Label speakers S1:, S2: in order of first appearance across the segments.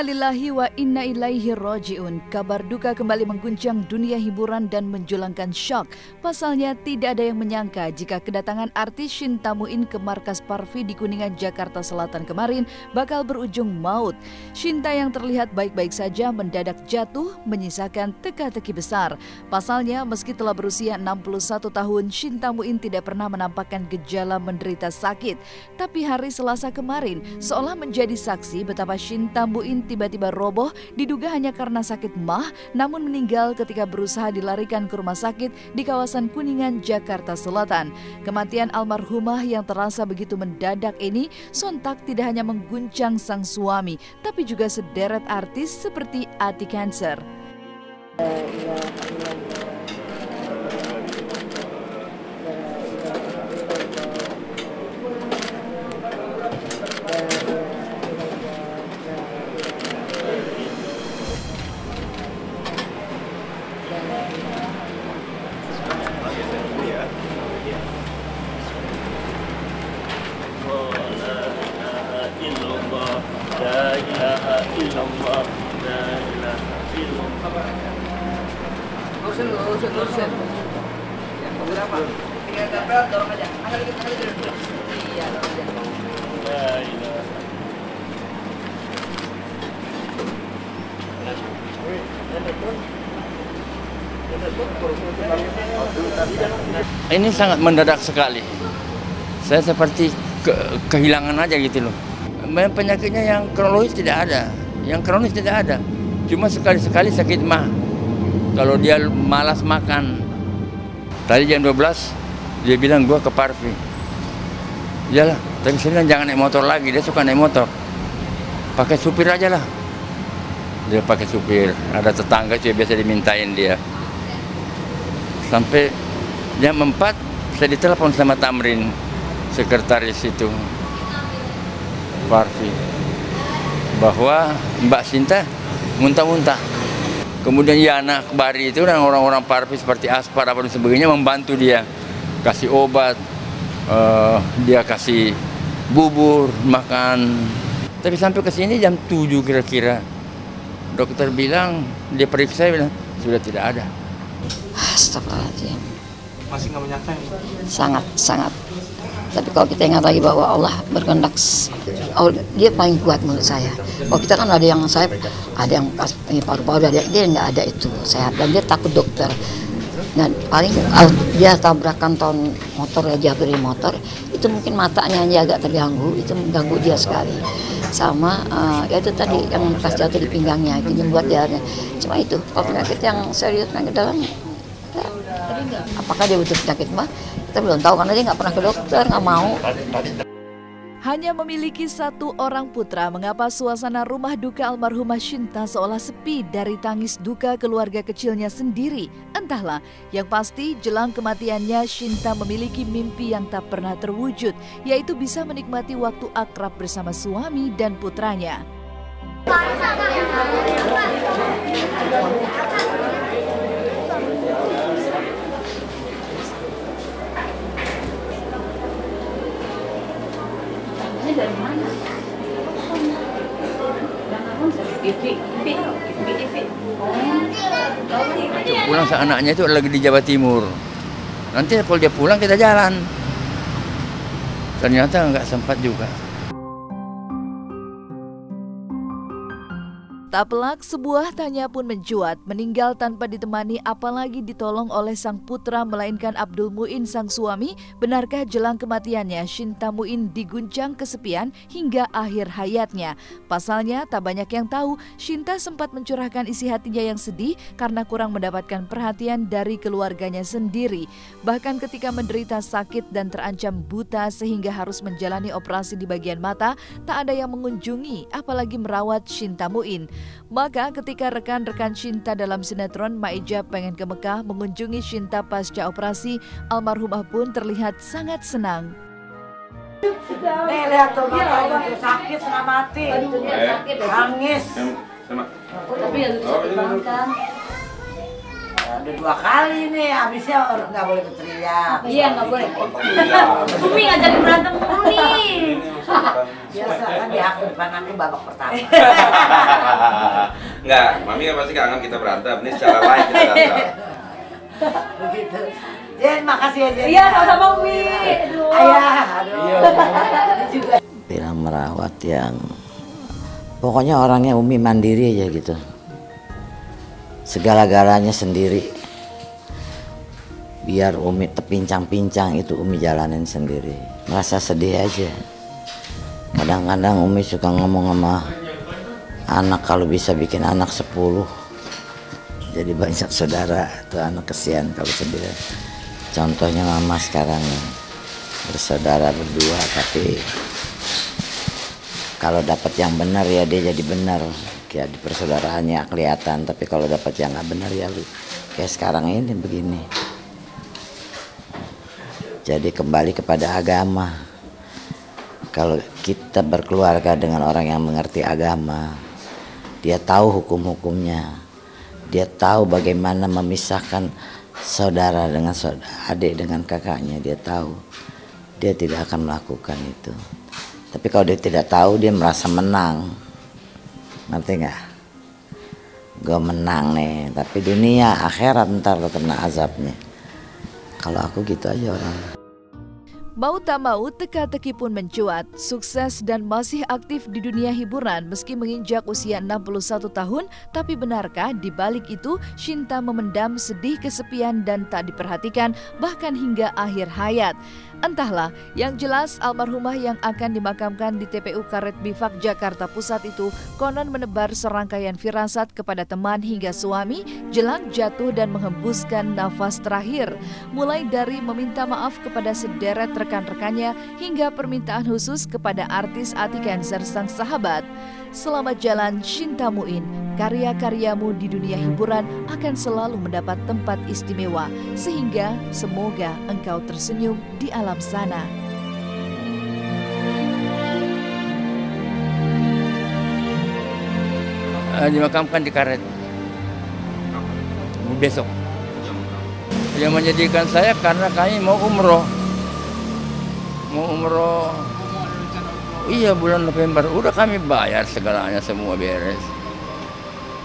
S1: Inna lillahi wa inna ilaihi roji'un. Kabar duka kembali mengguncang dunia hiburan dan menjulangkan syok. Pasalnya tidak ada yang menyangka jika kedatangan artis Shinta Muin ke markas Parvi di Kuningan, Jakarta Selatan kemarin bakal berujung maut. Shinta yang terlihat baik-baik saja mendadak jatuh menyisakan teka-teki besar. Pasalnya meski telah berusia 61 tahun, Shinta Muin tidak pernah menampakkan gejala menderita sakit. Tapi hari Selasa kemarin seolah menjadi saksi betapa Shinta Muin tiba-tiba roboh, diduga hanya karena sakit mah, namun meninggal ketika berusaha dilarikan ke rumah sakit di kawasan Kuningan, Jakarta Selatan. Kematian almarhumah yang terasa begitu mendadak ini sontak tidak hanya mengguncang sang suami, tapi juga sederet artis seperti Ati Cancer.
S2: La ilaha illallah, la ilaha illallah. Lurus. Berapa? Tinggal tempel, dorong aja. Angkat dulu. Iya, dorong aja. La ilaha.
S3: Ini sangat mendadak sekali. Saya seperti kehilangan aja gitu loh. Penyakitnya yang kronis tidak ada, Cuma sekali-sekali sakit mah. Kalau dia malas makan. Tadi jam 12 dia bilang gua ke Parvi. Iyalah, tapi saya jangan naik motor lagi. Dia suka naik motor. Pakai supir aja lah. Dia pakai supir. Ada tetangga sih biasa dimintain dia. Sampai jam 4 saya ditelepon sama Tamrin, sekretaris itu Parvi, bahwa Mbak Shinta muntah-muntah. Kemudian Yana Akbari itu dan orang-orang Parvi seperti Aspar apa dan sebagainya membantu dia, kasih obat, dia kasih bubur makan. Tapi sampai ke sini jam 7 kira-kira, dokter bilang, dia periksa bilang sudah tidak ada.
S4: Astagfirullahaladzim.
S5: Masih nggak menyangka ya?
S4: Sangat. Tapi kalau kita ingat lagi bahwa Allah berkehendak, dia paling kuat menurut saya. Kalau kita kan ada yang paru-paru, dia nggak ada itu sehat, dan dia takut dokter. Dan paling dia tabrakan tahun motor, ya jatuh dari motor, itu mungkin matanya aja agak terganggu, itu mengganggu dia sekali. Sama ya itu tadi yang bekas jatuh di pinggangnya, itu membuat dia. Cuma itu, kalau penyakit yang serius penyakit dalam, ya, apakah dia butuh penyakit mah? Kita belum tahu karena dia nggak pernah ke dokter, nggak mau.
S1: Hanya memiliki satu orang putra, mengapa suasana rumah duka almarhumah Shinta seolah sepi dari tangis duka keluarga kecilnya sendiri? Entahlah, yang pasti jelang kematiannya Shinta memiliki mimpi yang tak pernah terwujud, yaitu bisa menikmati waktu akrab bersama suami dan putranya.
S4: Dari mana?
S3: Pulang anaknya itu lagi di Jawa Timur. Nanti kalau dia pulang kita jalan. Ternyata nggak sempat juga.
S1: Tak pelak, sebuah tanya pun mencuat, meninggal tanpa ditemani apalagi ditolong oleh sang putra melainkan Abdul Muin sang suami. Benarkah jelang kematiannya Shinta Muin diguncang kesepian hingga akhir hayatnya? Pasalnya tak banyak yang tahu, Shinta sempat mencurahkan isi hatinya yang sedih karena kurang mendapatkan perhatian dari keluarganya sendiri. Bahkan ketika menderita sakit dan terancam buta sehingga harus menjalani operasi di bagian mata, tak ada yang mengunjungi apalagi merawat Shinta Muin. Maka ketika rekan-rekan Shinta dalam sinetron Maija Pengen ke Mekah mengunjungi Shinta pasca operasi, almarhumah pun terlihat sangat senang.
S6: Nih lihat tuh matanya tuh sakit setengah mati, nangis.
S2: Sama.
S4: Tapi harus sakit banget kan.
S6: udah 2 kali nih, habisnya orang nggak boleh berteriak.
S7: Iya, nggak boleh. Umi ngajakin berantem mulu nih.
S6: Biasa kan di aku depan aku babak pertama.
S8: Enggak, Mami kan pasti kangen kita berantem. Ini secara live kita berantem.
S6: Begitu. Jen, makasih ya Jen.
S7: Iya, sama-sama Umi. Aduh.
S6: Ayah, aduh. Juga.
S9: Bilang merawat yang pokoknya orangnya Umi mandiri aja gitu. Segala-galanya sendiri. Biar Umi terpincang-pincang itu Umi jalanin sendiri. Merasa sedih aja. Kadang-kadang Umi suka ngomong sama anak kalau bisa bikin anak 10. Jadi banyak saudara tuh anak kesian kalau sendiri. Contohnya mama sekarang bersaudara berdua, tapi kalau dapat yang benar ya dia jadi benar. Kayak di persaudaraannya kelihatan, tapi kalau dapat yang nggak benar ya kayak sekarang ini begini. Jadi kembali kepada agama. Kalau kita berkeluarga dengan orang yang mengerti agama, dia tahu hukum-hukumnya, dia tahu bagaimana memisahkan saudara dengan adik dengan kakaknya, dia tahu. Dia tidak akan melakukan itu. Tapi kalau dia tidak tahu, dia merasa menang. Ngerti nggak? Gue menang nih, tapi dunia akhirat ntar lo kena azabnya. Kalau aku gitu aja orang.
S1: Mau tak mau, teka-teki pun mencuat. Sukses dan masih aktif di dunia hiburan meski menginjak usia 61 tahun, tapi benarkah di balik itu Shinta memendam sedih kesepian dan tak diperhatikan bahkan hingga akhir hayat? Entahlah, yang jelas almarhumah yang akan dimakamkan di TPU Karet Bifak Jakarta Pusat itu konon menebar serangkaian firasat kepada teman hingga suami jelang jatuh dan menghembuskan nafas terakhir. Mulai dari meminta maaf kepada sederet rekan-rekannya hingga permintaan khusus kepada artis Ati Cancer sang sahabat. Selamat jalan Shinta Muin, karya-karyamu di dunia hiburan akan selalu mendapat tempat istimewa, sehingga semoga engkau tersenyum di alam sana.
S3: Dimakamkan di Karet besok. Yang menjadikan saya karena kami mau umroh. Iya, bulan November udah kami bayar segalanya, semua beres.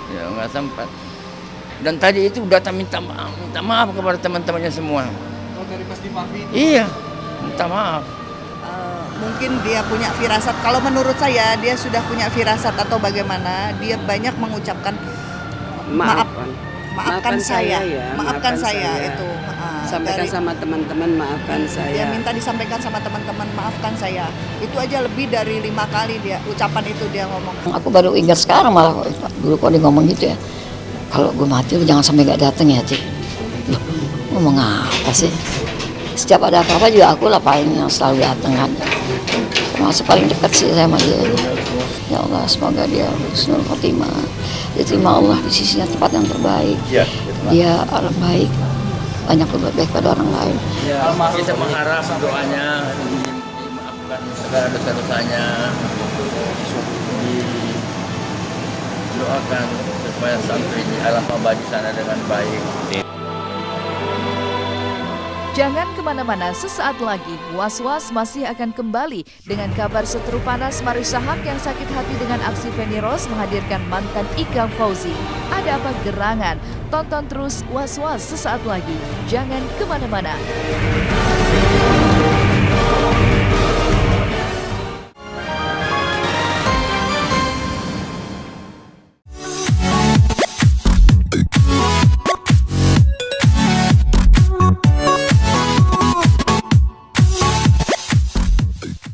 S3: Ya nggak sempat. Dan tadi itu udah minta maaf kepada teman-temannya semua.
S5: Oh, dari pas di Mafi?
S3: Iya, minta maaf.
S10: Mungkin dia punya firasat. Kalau menurut saya dia sudah punya firasat atau bagaimana? Dia banyak mengucapkan maafkan saya,
S11: ya,
S10: maafkan saya itu.
S11: Sampaikan sama teman-teman, maafkan saya.
S10: Dia minta disampaikan sama teman-teman, maafkan saya. Itu aja lebih dari 5 kali dia ucapan itu dia ngomong.
S4: Aku baru ingat sekarang malah dulu kok dia ngomong gitu ya. Kalau gue mati lu jangan sampai gak dateng ya, Cik. Loh, ngomong apa sih? Setiap ada apa-apa juga aku lah paling yang selalu dateng kan. Termasuk paling dekat sih saya sama dia. Ya Allah, semoga dia husnul khotimah. Diterima Allah di sisinya tempat yang terbaik. Dia orang baik, banyak berbuat baik pada orang lain.
S3: Ya, kita mengharap doanya dimaafkan segala dosa-dosanya, didoakan supaya sampai di alam abadi sana dengan baik.
S1: Jangan kemana-mana, sesaat lagi Was-Was masih akan kembali dengan kabar seteru panas Marissa Haque yang sakit hati dengan aksi Feni Rose menghadirkan mantan Ikang Fauzi. Ada apa gerangan? Tonton terus Was-Was sesaat lagi. Jangan kemana-mana.